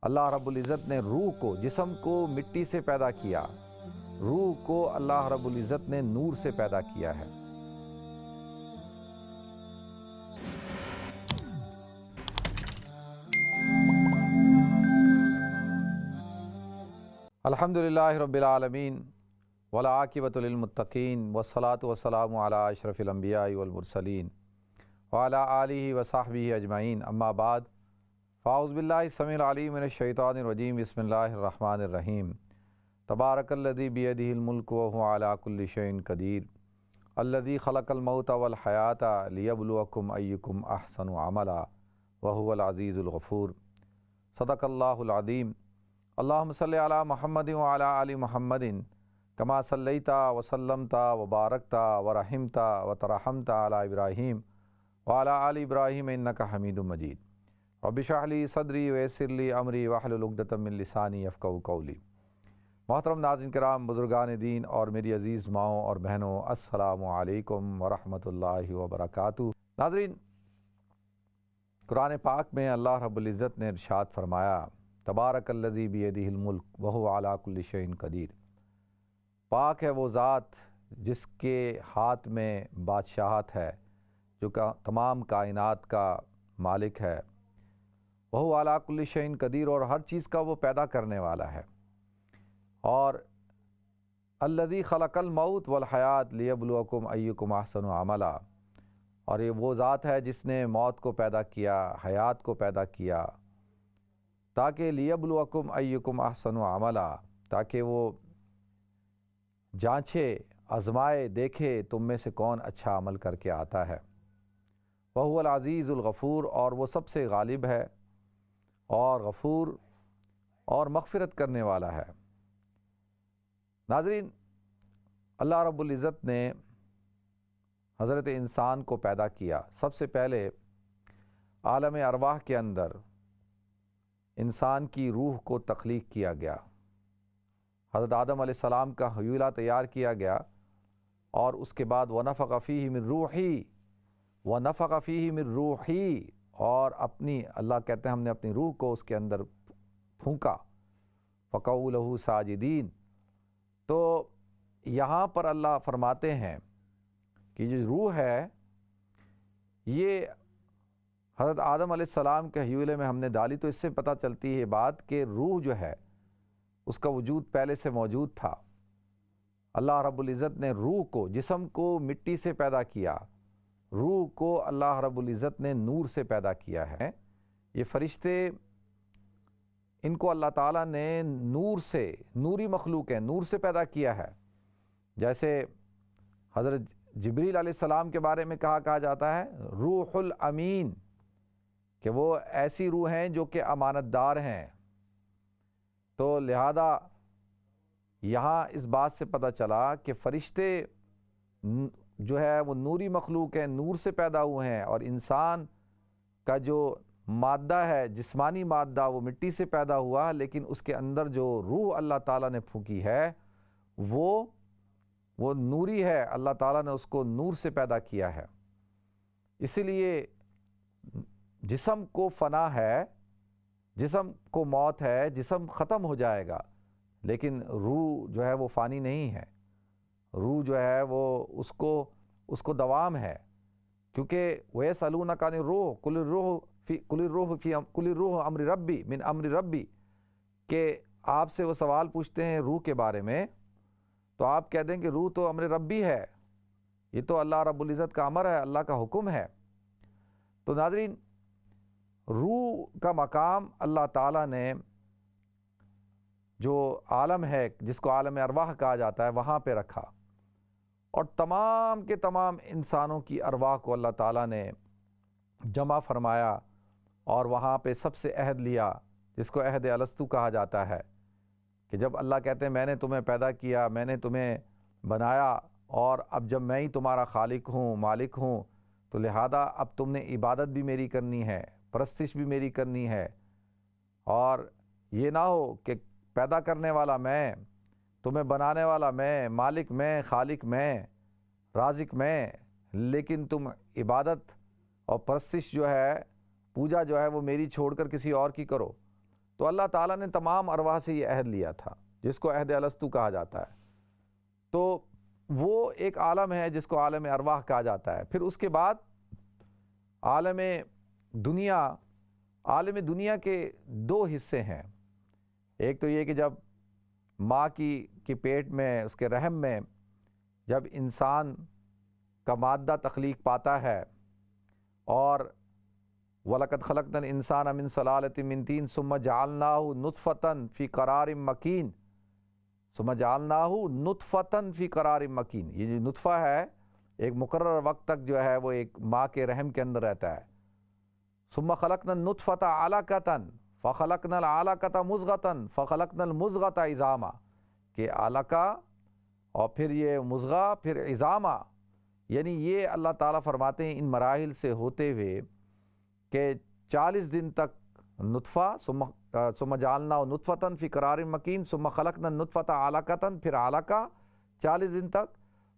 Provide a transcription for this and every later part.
اللہ رب العزت نے روح کو، جسم کو مٹی سے پیدا کیا، روح کو اللہ رب العزت نے نور سے پیدا کیا ہے۔ الحمدللہ رب العالمین والعاقبۃ للمتقین والصلاۃ والسلام علی اشرف الانبیاء والمرسلین وعلی آلہ وصحبہ اجمعین، اما بعد، فاعوذ باللہ السمیع العلیم من الشیطان الرجیم، بسم اللہ الرحمن الرحیم۔ تبارک الذی بیدہ الملک وہو علی کل شیء قدیر، الذی خلق الموت والحیاۃ لیبلوکم ایکم احسن عملا وہو العزیز الغفور۔ صدق اللہ العظیم۔ اللہم صلی علی محمد وعلی آل محمد کما صلیت وسلمت وبارکت ورحمت وترحمت علی ابراہیم وعلی آل ابراہیم انک حمید مجید۔ رب اشرح لی صدری ویسر لی امری واحلل عقدۃ من لسانی یفقہوا قولی۔ محترم ناظرین کرام، بزرگان دین اور میری عزیز ماؤں اور بہنوں، السلام علیکم ورحمۃ اللہ وبرکاتہ۔ ناظرین، قرآن پاک میں اللہ رب العزت نے ارشاد فرمایا، تبارک الذی بیدہ الملک وہو علی کل شیء قدیر۔ پاک ہے وہ ذات جس کے ہاتھ میں بادشاہت ہے، جو تمام کائنات کا مالک ہے۔ وہو علی کل شیء قدیر، اور ہر چیز کا وہ پیدا کرنے والا ہے۔ اور الذی خلق الموت والحیات لیبلوکم ایکم احسن عملا، اور یہ وہ ذات ہے جس نے موت کو پیدا کیا، حیات کو پیدا کیا، تاکہ لیبلوکم ایکم احسن عملا، تاکہ وہ جانچے، آزمائے، دیکھے تم میں سے کون اچھا عمل کر کے آتا ہے۔ وہو العزیز الغفور، اور وہ سب سے غالب ہے اور غفور اور مغفرت کرنے والا ہے۔ ناظرین، اللہ رب العزت نے حضرت انسان کو پیدا کیا۔ سب سے پہلے عالم ارواح کے اندر انسان کی روح کو تخلیق کیا گیا۔ حضرت آدم علیہ السلام کا حیولہ تیار کیا گیا، اور اس کے بعد وَنَفَخَ فِيهِ مِن رُوحِي، وَنَفَخَ فِيهِ مِن رُوحِي، اور اللہ کہتے ہیں ہم نے اپنی روح کو اس کے اندر پھونکا، فَقَعُوا لَهُ سَاجِدِينَ۔ تو یہاں پر اللہ فرماتے ہیں کہ جو روح ہے، یہ حضرت آدم علیہ السلام کے حیولے میں ہم نے ڈالی، تو اس سے پتہ چلتی ہے بات کہ روح جو ہے اس کا وجود پہلے سے موجود تھا۔ اللہ رب العزت نے روح کو، جسم کو مٹی سے پیدا کیا، روح کو اللہ رب العزت نے نور سے پیدا کیا ہے۔ یہ فرشتے، ان کو اللہ تعالیٰ نے نور سے، نوری مخلوق ہے، نور سے پیدا کیا ہے۔ جیسے حضرت جبریل علیہ السلام کے بارے میں کہا جاتا ہے روح الامین، کہ وہ ایسی روح ہیں جو کہ امانت دار ہیں۔ تو لہذا یہاں اس بات سے پتہ چلا کہ فرشتے جو ہے وہ نوری مخلوق ہیں، نور سے پیدا ہوئے ہیں، اور انسان کا جو مادہ ہے، جسمانی مادہ، وہ مٹی سے پیدا ہوا، لیکن اس کے اندر جو روح اللہ تعالیٰ نے پھونکی ہے وہ نوری ہے۔ اللہ تعالیٰ نے اس کو نور سے پیدا کیا ہے۔ اسی لیے جسم کو فنا ہے، جسم کو موت ہے، جسم ختم ہو جائے گا، لیکن روح جو ہے وہ فانی نہیں ہے۔ روح جو ہے وہ اس کو دوام ہے، کیونکہ وَيَسْأَلُونَكَ عَنِ الرُّوحِ قُلِ الرُّوحُ أَمْرِ رَبِّي مِنْ أَمْرِ رَبِّي، کہ آپ سے وہ سوال پوچھتے ہیں روح کے بارے میں، تو آپ کہہ دیں کہ روح تو امر ربی ہے، یہ تو اللہ رب العزت کا امر ہے، اللہ کا حکم ہے۔ تو ناظرین، روح کا مقام اللہ تعالیٰ نے جو عالم ہے، جس کو عالم ارواح کہا جاتا ہے، وہاں پہ رکھا، اور تمام کے تمام انسانوں کی ارواح کو اللہ تعالیٰ نے جمع فرمایا، اور وہاں پہ سب سے عہد لیا، جس کو عہد الستو کہا جاتا ہے، کہ جب اللہ کہتے ہیں میں نے تمہیں پیدا کیا، میں نے تمہیں بنایا، اور اب جب میں ہی تمہارا خالق ہوں، مالک ہوں، تو لہذا اب تم نے عبادت بھی میری کرنی ہے، پرستش بھی میری کرنی ہے، اور یہ نہ ہو کہ پیدا کرنے والا میں، تمہیں بنانے والا میں، مالک میں، خالق میں، رازق میں، لیکن تم عبادت اور پرستش جو ہے، پوجا جو ہے وہ میری چھوڑ کر کسی اور کی کرو۔ تو اللہ تعالیٰ نے تمام ارواح سے یہ عہد لیا تھا جس کو عہد الستو کہا جاتا ہے، تو وہ ایک عالم ہے جس کو عالم ارواح کہا جاتا ہے۔ پھر اس کے بعد عالم دنیا کے دو حصے ہیں، ایک تو یہ کہ جب ماں کی پیٹ میں، اس کے رحم میں جب انسان کا مادہ تخلیق پاتا ہے، اور وَلَقَدْ خَلَقْنَا الْإِنسَانَ مِنْ صَلَالَةٍ مِنْ طِينٍ ثُمَّ جَعَلْنَاهُ نُطْفَةً فِي قَرَارٍ مَكِينٍ ثُمَّ جَعَلْنَاهُ نُطْفَةً فِي قَرَارٍ مَكِينٍ۔ یہ جو نطفہ ہے ایک مقرر وقت تک جو ہے وہ ایک ماں کے رحم کے اندر رہتا ہے۔ ثُمَّ خَلَقْنَا النُّطْفَةَ عَلَقَةً فَخَلَقْنَا الْعَلَقَةَ مُضْغَةً فَخَلَقْنَا الْمُضْغَةَ عِظَامًا، کہ علقہ اور پھر یہ مضغہ پھر عظامہ، یعنی یہ اللہ تعالیٰ فرماتے ہیں ان مراحل سے ہوتے ہوئے کہ 40 دن تک نطفہ، ثم جعلناہ نطفةً فی قرار مکین، ثم خلقنا النطفة علقةً، پھر علقہ 40 دن تک،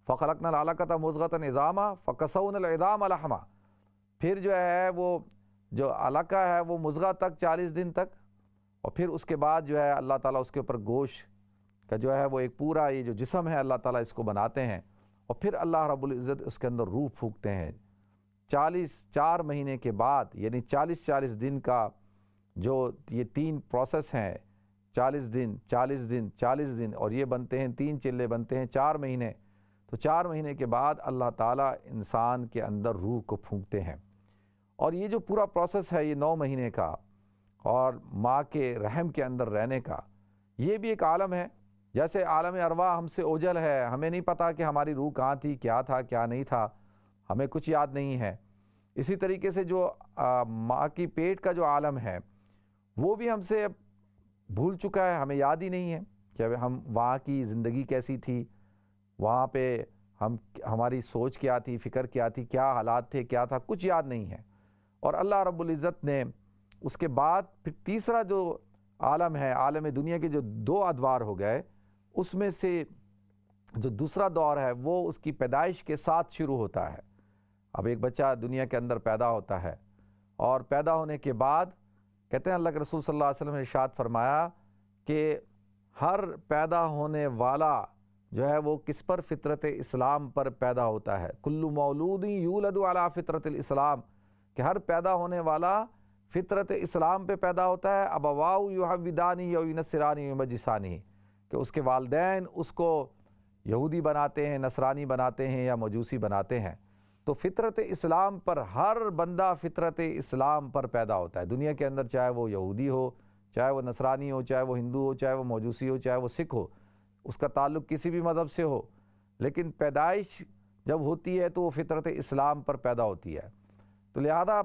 فخلقنا العلقة مضغة عظاما فکسونا العظام لحما، پھر جو ہے وہ جو علقہ ہے وہ مضغہ تک 40 دن تک، اور پھر اس کے بعد جو ہے اللہ تعالیٰ اس کے اوپر گوشت کا جو ہے وہ ایک پورا یہ جو جسم ہے اللہ تعالیٰ اس کو بناتے ہیں، اور پھر اللہ رب العزت اس کے اندر روح پھونکتے ہیں۔ 4 مہینے کے بعد، یعنی 40 دن کا جو یہ 3 پروسیس ہیں، 40 دن 40 دن 40 دن، اور یہ بنتے ہیں 3 چلے بنتے ہیں 4 مہینے، تو 4 مہینے کے بعد اللہ تعالیٰ انسان کے اندر روح کو پھونکتے ہیں۔ اور یہ جو پورا پروسیس ہے یہ 9 مہینے کا اور ماں کے رحم کے اندر رہنے کا، یہ بھی ایک عالم ہے۔ جیسے عالم ارواح ہم سے اوجھل ہے، ہمیں نہیں پتا کہ ہماری روح کہاں تھی، کیا تھا کیا نہیں تھا، ہمیں کچھ یاد نہیں ہے۔ اسی طریقے سے جو ماں کی پیٹ کا جو عالم ہے وہ بھی ہم سے بھول چکا ہے، ہمیں یاد ہی نہیں ہے کہ ہم وہاں کی زندگی کیسی تھی، وہاں پہ ہماری سوچ کیا تھی، فکر کیا تھی، کیا حالات تھے، کیا تھا، کچھ یاد نہیں ہے۔ اور اللہ رب العزت نے اس کے بعد پھر تیسرا جو عالم ہے، عالم دنیا کے جو 2 ادوار ہو گئے، اس میں سے جو دوسرا دور ہے وہ اس کی پیدائش کے ساتھ شروع ہوتا ہے۔ اب ایک بچہ دنیا کے اندر پیدا ہوتا ہے، اور پیدا ہونے کے بعد کہتے ہیں اللہ کے رسول صلی اللہ علیہ وسلم نے ارشاد فرمایا کہ ہر پیدا ہونے والا جو ہے وہ کس پر؟ فطرت اسلام پر پیدا ہوتا ہے۔ کل مولود یولد علی فطرت الاسلام، کہ ہر پیدا ہونے والا فطرت اسلام پہ پیدا ہوتا ہے۔ ابواؤ یحودانی او ینصرانی یمجسانی، کہ اس کے والدین اس کو یہودی بناتے ہیں، نصرانی بناتے ہیں یا مجوسی بناتے ہیں۔ تو فطرت اسلام پر ہر بندہ فطرت اسلام پر پیدا ہوتا ہے دنیا کے اندر، چاہے وہ یہودی ہو، چاہے وہ نصرانی ہو، چاہے وہ ہندو ہو، چاہے وہ مجوسی ہو، چاہے وہ سکھ ہو، اس کا تعلق کسی بھی مذہب سے ہو، لیکن پیدائش جب ہوتی ہے تو وہ فطرت اسلام پر پیدا ہوتی ہے۔ تو لہذا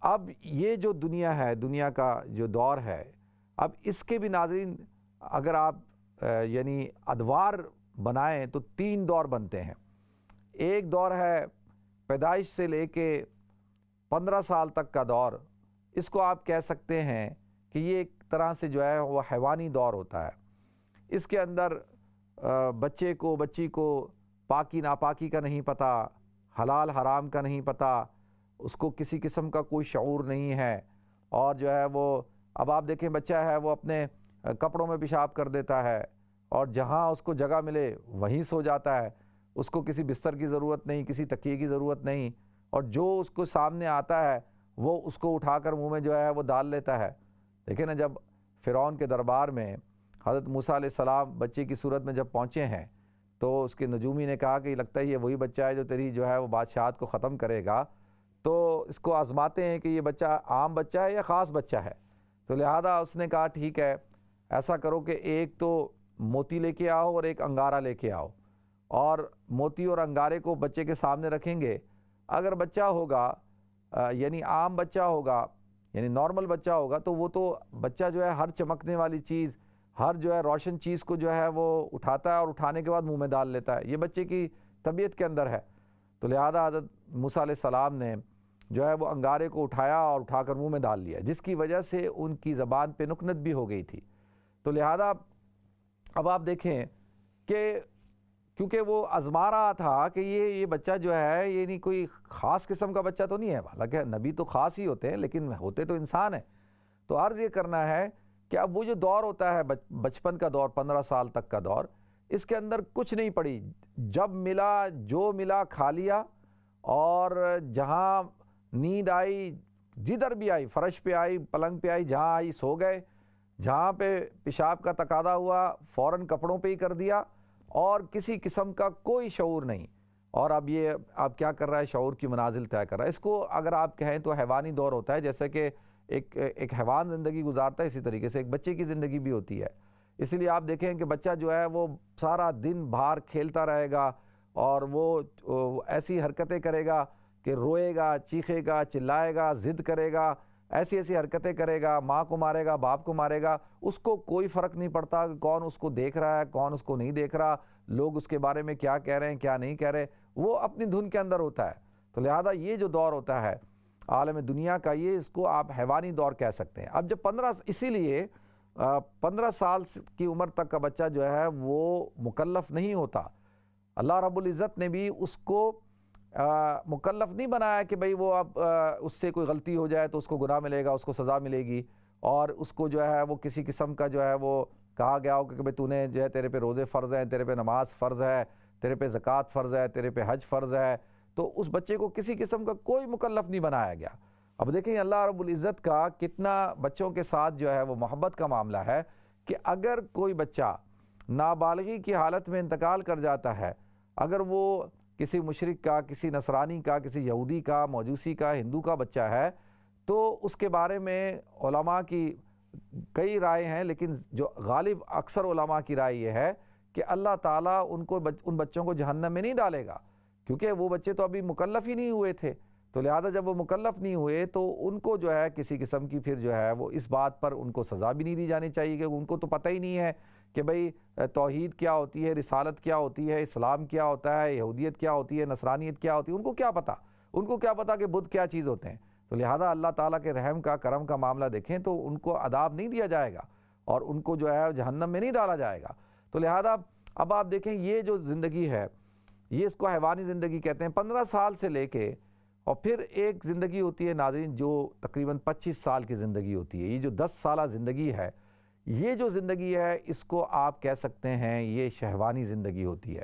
اب یہ جو دنیا ہے، دنیا کا جو دور ہے، اب اس کے بھی ناظرین اگر آپ یعنی ادوار بنائیں تو 3 دور بنتے ہیں۔ ایک دور ہے پیدائش سے لے کے 15 سال تک کا دور، اس کو آپ کہہ سکتے ہیں کہ یہ ایک طرح سے جو ہے وہ حیوانی دور ہوتا ہے۔ اس کے اندر بچے کو بچی کو پاکی ناپاکی کا نہیں پتہ، حلال حرام کا نہیں پتہ، اس کو کسی قسم کا کوئی شعور نہیں ہے، اور جو ہے وہ اب آپ دیکھیں بچہ ہے وہ اپنے کپڑوں میں پیشاب کر دیتا ہے، اور جہاں اس کو جگہ ملے وہیں سو جاتا ہے، اس کو کسی بستر کی ضرورت نہیں، کسی تکیے کی ضرورت نہیں، اور جو اس کو سامنے آتا ہے وہ اس کو اٹھا کر منہ میں جو ہے وہ ڈال لیتا ہے۔ دیکھیں نا، جب فرعون کے دربار میں حضرت موسیٰ علیہ السلام بچے کی صورت میں جب پہنچے ہیں تو اس کے نجومی نے کہا کہ لگتا ہے یہ وہی بچہ ہے جو تیری جو ہے وہ بادشاہت کو ختم کرے گا، تو اس کو آزماتے ہیں کہ یہ بچہ عام بچہ ہے یا خاص بچہ ہے۔ تو لہذا اس نے کہا ٹھیک ہے، ایسا کرو کہ ایک تو موتی لے کے آؤ اور ایک انگارہ لے کے آؤ، اور موتی اور انگارے کو بچے کے سامنے رکھیں گے۔ اگر بچہ ہوگا یعنی عام بچہ ہوگا، یعنی نارمل بچہ ہوگا، تو وہ تو بچہ جو ہے ہر چمکنے والی چیز، ہر جو ہے روشن چیز کو جو ہے وہ اٹھاتا ہے اور اٹھانے کے بعد منہ میں ڈال لیتا ہے، یہ بچے کی طبیعت کے اندر ہے۔ تو لہذا حضرت موسیٰ علیہ السلام نے جو ہے وہ انگارے کو اٹھایا اور اٹھا کر منہ میں ڈال لیا، جس کی وجہ سے ان کی زبان پہ نکنت بھی ہو گئی تھی۔ تو لہذا اب آپ دیکھیں کہ کیونکہ وہ آزما رہا تھا کہ یہ بچہ جو ہے یہ نہیں کوئی خاص قسم کا بچہ تو نہیں ہے، حالانکہ نبی تو خاص ہی ہوتے ہیں لیکن ہوتے تو انسان ہیں۔ تو عرض یہ کرنا ہے کہ اب وہ جو دور ہوتا ہے بچپن کا دور، 15 سال تک کا دور، اس کے اندر کچھ نہیں پڑی، جب ملا جو ملا کھا لیا، اور جہاں نیند آئی، جدھر بھی آئی، فرش پہ آئی، پلنگ پہ آئی، جہاں آئی سو گئے، جہاں پہ پیشاب کا تقاضا ہوا فوراً کپڑوں پہ ہی کر دیا، اور کسی قسم کا کوئی شعور نہیں۔ اور اب یہ اب کیا کر رہا ہے، شعور کی منازل طے کر رہا ہے۔ اس کو اگر آپ کہیں تو حیوانی دور ہوتا ہے، جیسے کہ ایک حیوان زندگی گزارتا ہے، اسی طریقے سے ایک بچے کی زندگی بھی ہوتی ہے۔ اس لیے آپ دیکھیں کہ بچہ جو ہے وہ سارا دن باہر کھیلتا رہے گا، اور وہ ایسی حرکتیں کرے گا کہ روئے گا، چیخے گا، چلائے گا، ضد کرے گا، ایسی ایسی حرکتیں کرے گا، ماں کو مارے گا، باپ کو مارے گا، اس کو کوئی فرق نہیں پڑتا کہ کون اس کو دیکھ رہا ہے، کون اس کو نہیں دیکھ رہا، لوگ اس کے بارے میں کیا کہہ رہے ہیں، کیا نہیں کہہ رہے، وہ اپنی دھن کے اندر ہوتا ہے۔ تو لہذا یہ جو دور ہوتا ہے عالم دنیا کا، یہ اس کو آپ حیوانی دور کہہ سکتے ہیں۔ اب جب اسی لیے 15 سال کی عمر تک کا بچہ جو ہے وہ مکلف نہیں ہوتا۔ اللہ رب العزت نے بھی اس کو مکلف نہیں بنایا کہ بھئی وہ اب اس سے کوئی غلطی ہو جائے تو اس کو گناہ ملے گا، اس کو سزا ملے گی، اور اس کو جو ہے وہ کسی قسم کا جو ہے وہ کہا گیا ہو کہ بھئی تو نے جو ہے تیرے پہ روزے فرض ہیں، تیرے پہ نماز فرض ہے، تیرے پہ زکوٰۃ فرض ہے، تیرے پہ حج فرض ہے، تو اس بچے کو کسی قسم کا کوئی مکلف نہیں بنایا گیا۔ اب دیکھیں اللہ رب العزت کا کتنا بچوں کے ساتھ جو ہے وہ محبت کا معاملہ ہے، کہ اگر کوئی بچہ نابالغی کی حالت میں انتقال کر جاتا ہے، اگر وہ کسی مشرک کا، کسی نصرانی کا، کسی یہودی کا، موجوسی کا، ہندو کا بچہ ہے، تو اس کے بارے میں علماء کی کئی رائے ہیں، لیکن جو غالب اکثر علماء کی رائے یہ ہے کہ اللہ تعالیٰ ان بچوں کو جہنم میں نہیں ڈالے گا، کیونکہ وہ بچے تو ابھی مکلف ہی نہیں ہوئے تھے۔ تو لہذا جب وہ مکلف نہیں ہوئے تو ان کو جو ہے کسی قسم کی پھر جو ہے وہ اس بات پر ان کو سزا بھی نہیں دی جانی چاہیے، کہ ان کو تو پتہ ہی نہیں ہے کہ بھئی توحید کیا ہوتی ہے، رسالت کیا ہوتی ہے، اسلام کیا ہوتا ہے، یہودیت کیا ہوتی ہے، نصرانیت کیا ہوتی ہے، ان کو کیا پتہ کہ بدھ کیا چیز ہوتے ہیں۔ تو لہذا اللہ تعالیٰ کے رحم کا، کرم کا معاملہ دیکھیں تو ان کو عذاب نہیں دیا جائے گا، اور ان کو جو ہے جہنم میں نہیں ڈالا جائے گا۔ تو لہذا اب آپ دیکھیں یہ جو زندگی ہے، یہ اس کو حیوانی زندگی کہتے ہیں۔ 15 سال سے لے کے، اور پھر ایک زندگی ہوتی ہے ناظرین جو تقریباً 25 سال کی زندگی ہوتی ہے۔ یہ جو 10 سالہ زندگی ہے، یہ جو زندگی ہے اس کو آپ کہہ سکتے ہیں یہ شہوانی زندگی ہوتی ہے۔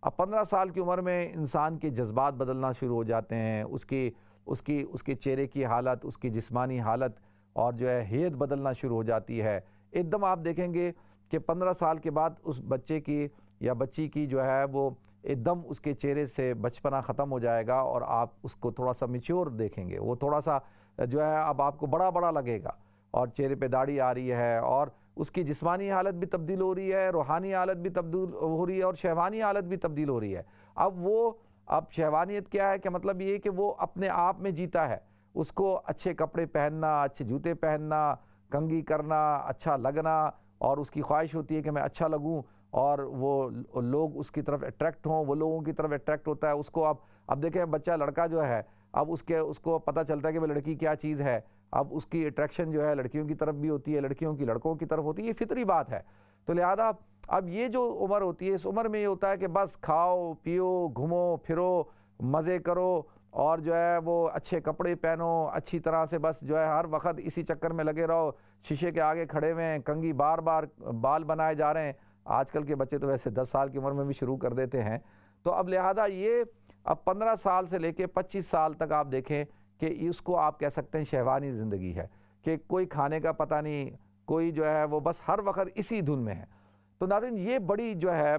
اب 15 سال کی عمر میں انسان کے جذبات بدلنا شروع ہو جاتے ہیں، اس کے چہرے کی حالت، اس کی جسمانی حالت، اور جو ہے ہیئت بدلنا شروع ہو جاتی ہے۔ ایک دم آپ دیکھیں گے کہ 15 سال کے بعد اس بچے کی یا بچی کی جو ہے وہ ایک دم اس کے چہرے سے بچپنا ختم ہو جائے گا، اور آپ اس کو تھوڑا سا میچور دیکھیں گے، وہ تھوڑا سا جو ہے اب آپ کو بڑا بڑا لگے گا، اور چہرے پہ داڑھی آ رہی ہے، اور اس کی جسمانی حالت بھی تبدیل ہو رہی ہے، روحانی حالت بھی تبدیل ہو رہی ہے، اور شہوانی حالت بھی تبدیل ہو رہی ہے۔ اب شہوانیت کیا ہے کہ مطلب یہ کہ وہ اپنے آپ میں جیتا ہے، اس کو اچھے کپڑے پہننا، اچھے جوتے پہننا، کنگھی کرنا، اچھا لگنا، اور اس کی خواہش ہوتی ہے کہ میں اچھا لگوں، اور وہ لوگ اس کی طرف اٹریکٹ ہوں، وہ لوگوں کی طرف اٹریکٹ ہوتا ہے۔ اس کو اب دیکھیں بچہ لڑکا جو ہے، اب اس کو پتہ چلتا ہے کہ وہ لڑکی کیا چیز ہے، اب اس کی اٹریکشن جو ہے لڑکیوں کی طرف بھی ہوتی ہے، لڑکیوں کی لڑکوں کی طرف ہوتی ہے، یہ فطری بات ہے۔ تو لہذا اب یہ جو عمر ہوتی ہے، اس عمر میں یہ ہوتا ہے کہ بس کھاؤ پیو، گھومو پھرو، مزے کرو، اور جو ہے وہ اچھے کپڑے پہنو، اچھی طرح سے بس جو ہے ہر وقت اسی چکر میں لگے رہو، شیشے کے آگے کھڑے ہوئے ہیں، کنگھی بار بار بال بنائے جا رہے ہیں۔ آج کل کے بچے تو ویسے 10 سال کی عمر میں بھی شروع کر دیتے ہیں۔ تو اب لہذا یہ اب 15 سال سے لے کے 25 سال تک آپ دیکھیں کہ اس کو آپ کہہ سکتے ہیں شہوانی زندگی ہے، کہ کوئی کھانے کا پتہ نہیں، کوئی جو ہے وہ بس ہر وقت اسی دھن میں ہے۔ تو ناظرین یہ بڑی جو ہے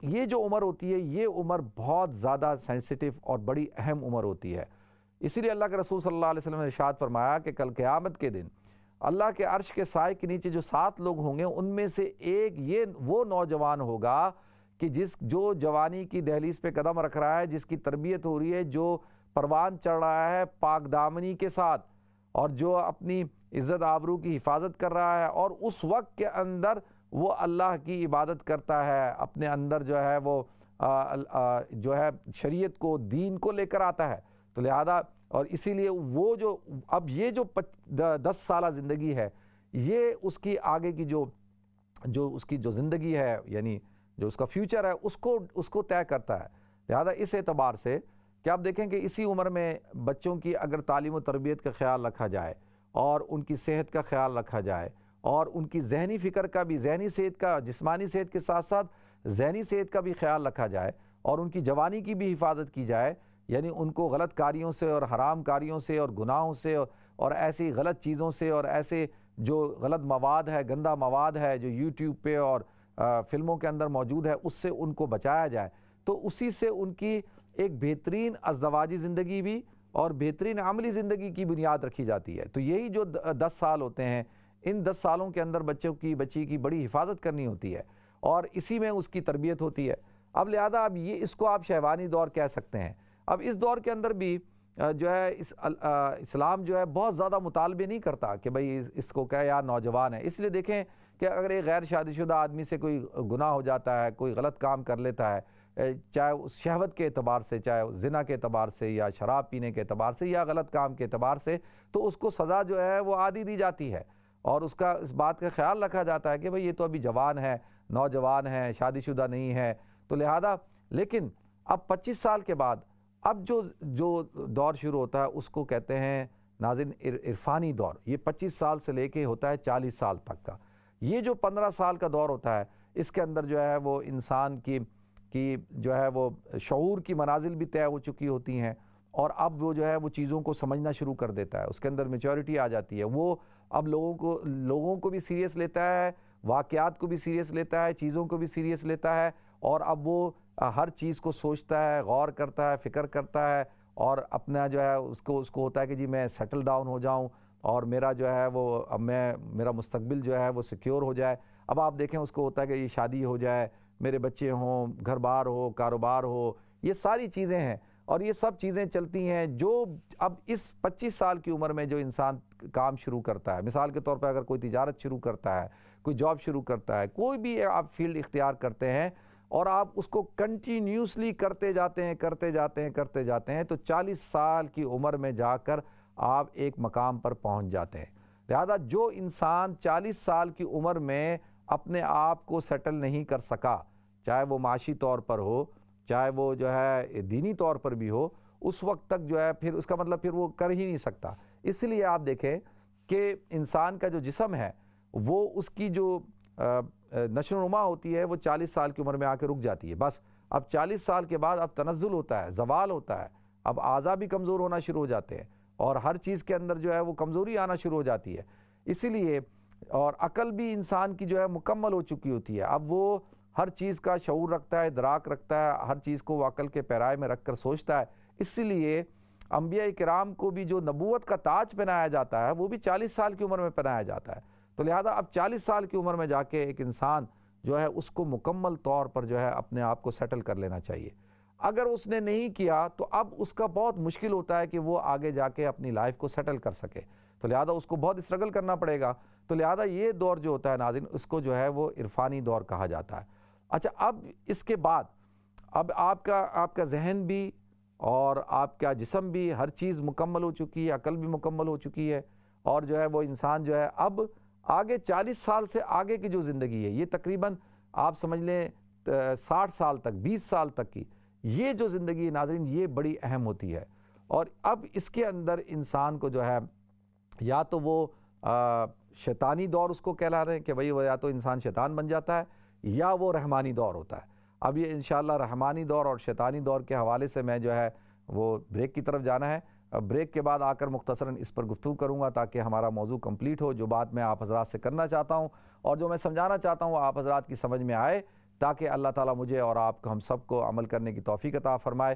یہ جو عمر ہوتی ہے، یہ عمر بہت زیادہ سینسٹیو اور بڑی اہم عمر ہوتی ہے۔ اسی لیے اللہ کے رسول صلی اللہ علیہ وسلم نے ارشاد فرمایا کہ کل قیامت کے دن اللہ کے عرش کے سائے کے نیچے جو 7 لوگ ہوں گے، ان میں سے ایک وہ نوجوان ہوگا کہ جو جوانی کی دہلیز پہ قدم رکھ رہا ہے، جس کی تربیت ہو رہی ہے، جو پروان چڑھ رہا ہے پاک دامنی کے ساتھ، اور جو اپنی عزت آبرو کی حفاظت کر رہا ہے، اور اس وقت کے اندر وہ اللہ کی عبادت کرتا ہے، اپنے اندر جو ہے وہ جو ہے شریعت کو، دین کو لے کر آتا ہے۔ تو لہذا اور اسی لیے وہ جو اب یہ جو 10 سالہ زندگی ہے، یہ اس کی آگے کی جو اس کی جو زندگی ہے، یعنی جو اس کا فیوچر ہے، اس کو طے کرتا ہے۔ لہذا اس اعتبار سے کہ آپ دیکھیں کہ اسی عمر میں بچوں کی اگر تعلیم و تربیت کا خیال رکھا جائے، اور ان کی صحت کا خیال رکھا جائے، اور ان کی ذہنی فکر کا بھی، ذہنی صحت کا، جسمانی صحت کے ساتھ ساتھ ذہنی صحت کا بھی خیال رکھا جائے اور ان کی جوانی کی بھی حفاظت کی جائے، یعنی ان کو غلط کاریوں سے اور حرام کاریوں سے اور گناہوں سے اور ایسی غلط چیزوں سے اور ایسے جو غلط مواد ہے، گندا مواد ہے جو یوٹیوب پہ اور فلموں کے اندر موجود ہے، اس سے ان کو بچایا جائے، تو اسی سے ان کی ایک بہترین ازدواجی زندگی بھی اور بہترین عملی زندگی کی بنیاد رکھی جاتی ہے۔ تو یہی جو 10 سال ہوتے ہیں، ان 10 سالوں کے اندر بچی کی بڑی حفاظت کرنی ہوتی ہے اور اسی میں اس کی تربیت ہوتی ہے۔ اب لہذا اب یہ اس کو آپ شہوانی دور کہہ سکتے ہیں۔ اب اس دور کے اندر بھی جو ہے اسلام جو ہے بہت زیادہ مطالبے نہیں کرتا کہ بھئی اس کو کہے یار نوجوان ہے، اس لیے دیکھیں کہ اگر ایک غیر شادی شدہ آدمی سے کوئی گناہ ہو جاتا ہے، کوئی غلط کام کر لیتا ہے، چاہے اس شہوت کے اعتبار سے، چاہے زنا کے اعتبار سے یا شراب پینے کے اعتبار سے یا غلط کام کے اعتبار سے، تو اس کو سزا جو ہے وہ عادی دی جاتی ہے اور اس کا اس بات کا خیال رکھا جاتا ہے کہ بھئی یہ تو ابھی جوان ہے، نوجوان ہے، شادی شدہ نہیں ہے، تو لہذا لیکن اب 25 سال کے بعد اب جو دور شروع ہوتا ہے اس کو کہتے ہیں ناظرین عرفانی دور۔ یہ 25 سال سے لے کے ہوتا ہے 40 سال تک کا۔ یہ جو 15 سال کا دور ہوتا ہے، اس کے اندر جو ہے وہ انسان کی جو ہے وہ شعور کی منازل بھی طے ہو چکی ہوتی ہیں اور اب وہ جو ہے وہ چیزوں کو سمجھنا شروع کر دیتا ہے، اس کے اندر میچورٹی آ جاتی ہے، وہ اب لوگوں کو بھی سیریس لیتا ہے، واقعات کو بھی سیریس لیتا ہے، چیزوں کو بھی سیریس لیتا ہے اور اب وہ ہر چیز کو سوچتا ہے، غور کرتا ہے، فکر کرتا ہے اور اپنا جو ہے اس کو ہوتا ہے کہ جی میں سیٹل ڈاؤن ہو جاؤں اور میرا جو ہے وہ اب میرا مستقبل جو ہے وہ سیکیور ہو جائے۔ اب آپ دیکھیں اس کو ہوتا ہے کہ یہ شادی ہو جائے، میرے بچے ہوں، گھر بار ہو، کاروبار ہو، یہ ساری چیزیں ہیں اور یہ سب چیزیں چلتی ہیں جو اب اس 25 سال کی عمر میں جو انسان کام شروع کرتا ہے، مثال کے طور پہ اگر کوئی تجارت شروع کرتا ہے، کوئی جاب شروع کرتا ہے، کوئی بھی آپ فیلڈ اختیار کرتے ہیں اور آپ اس کو کنٹینیوسلی کرتے جاتے ہیں تو 40 سال کی عمر میں جا کر آپ ایک مقام پر پہنچ جاتے ہیں۔ لہذا جو انسان 40 سال کی عمر میں اپنے آپ کو سیٹل نہیں کر سکا، چاہے وہ معاشی طور پر ہو، چاہے وہ جو ہے دینی طور پر بھی ہو، اس وقت تک جو ہے پھر اس کا مطلب پھر وہ کر ہی نہیں سکتا۔ اس لیے آپ دیکھیں کہ انسان کا جو جسم ہے وہ اس کی جو نشو و نما ہوتی ہے وہ 40 سال کی عمر میں آ کے رک جاتی ہے۔ بس اب 40 سال کے بعد اب تنزل ہوتا ہے، زوال ہوتا ہے، اب اعضاء بھی کمزور ہونا شروع ہو جاتے ہیں اور ہر چیز کے اندر جو ہے وہ کمزوری آنا شروع ہو جاتی ہے۔ اسی لیے اور عقل بھی انسان کی جو ہے مکمل ہو چکی ہوتی ہے، اب وہ ہر چیز کا شعور رکھتا ہے، ادراک رکھتا ہے، ہر چیز کو وہ عقل کے پیرائے میں رکھ کر سوچتا ہے۔ اسی لیے انبیاء کرام کو بھی جو نبوت کا تاج پہنایا جاتا ہے وہ بھی 40 سال کی عمر میں پہنایا جاتا ہے۔ تو لہذا اب 40 سال کی عمر میں جا کے ایک انسان جو ہے اس کو مکمل طور پر جو ہے اپنے آپ کو سیٹل کر لینا چاہیے۔ اگر اس نے نہیں کیا تو اب اس کا بہت مشکل ہوتا ہے کہ وہ آگے جا کے اپنی لائف کو سیٹل کر سکے، تو لہذا اس کو بہت اسٹرگل کرنا پڑے گا۔ تو لہذا یہ دور جو ہوتا ہے ناظرین، اس کو جو ہے وہ عرفانی دور کہا جاتا ہے۔ اچھا، اب اس کے بعد اب آپ کا ذہن بھی اور آپ کا جسم بھی ہر چیز مکمل ہو چکی ہے، عقل بھی مکمل ہو چکی ہے اور جو ہے وہ انسان جو ہے اب آگے 40 سال سے آگے کی جو زندگی ہے، یہ تقریباً آپ سمجھ لیں 60 سال تک، 20 سال تک کی یہ جو زندگی ہے ناظرین، یہ بڑی اہم ہوتی ہے۔ اور اب اس کے اندر انسان کو جو ہے یا تو وہ شیطانی دور اس کو کہلا رہے ہیں کہ بھئی وہ یا تو انسان شیطان بن جاتا ہے یا وہ رحمانی دور ہوتا ہے۔ اب یہ انشاءاللہ رحمانی دور اور شیطانی دور کے حوالے سے میں جو ہے وہ بریک کی طرف جانا ہے، بریک کے بعد آ کر مختصراً اس پر گفتگو کروں گا تاکہ ہمارا موضوع کمپلیٹ ہو۔ جو بات میں آپ حضرات سے کرنا چاہتا ہوں اور جو میں سمجھانا چاہتا ہوں وہ آپ حضرات کی سمجھ میں آئے تاکہ اللہ تعالیٰ مجھے اور آپ کو ہم سب کو عمل کرنے کی توفیق عطا فرمائے۔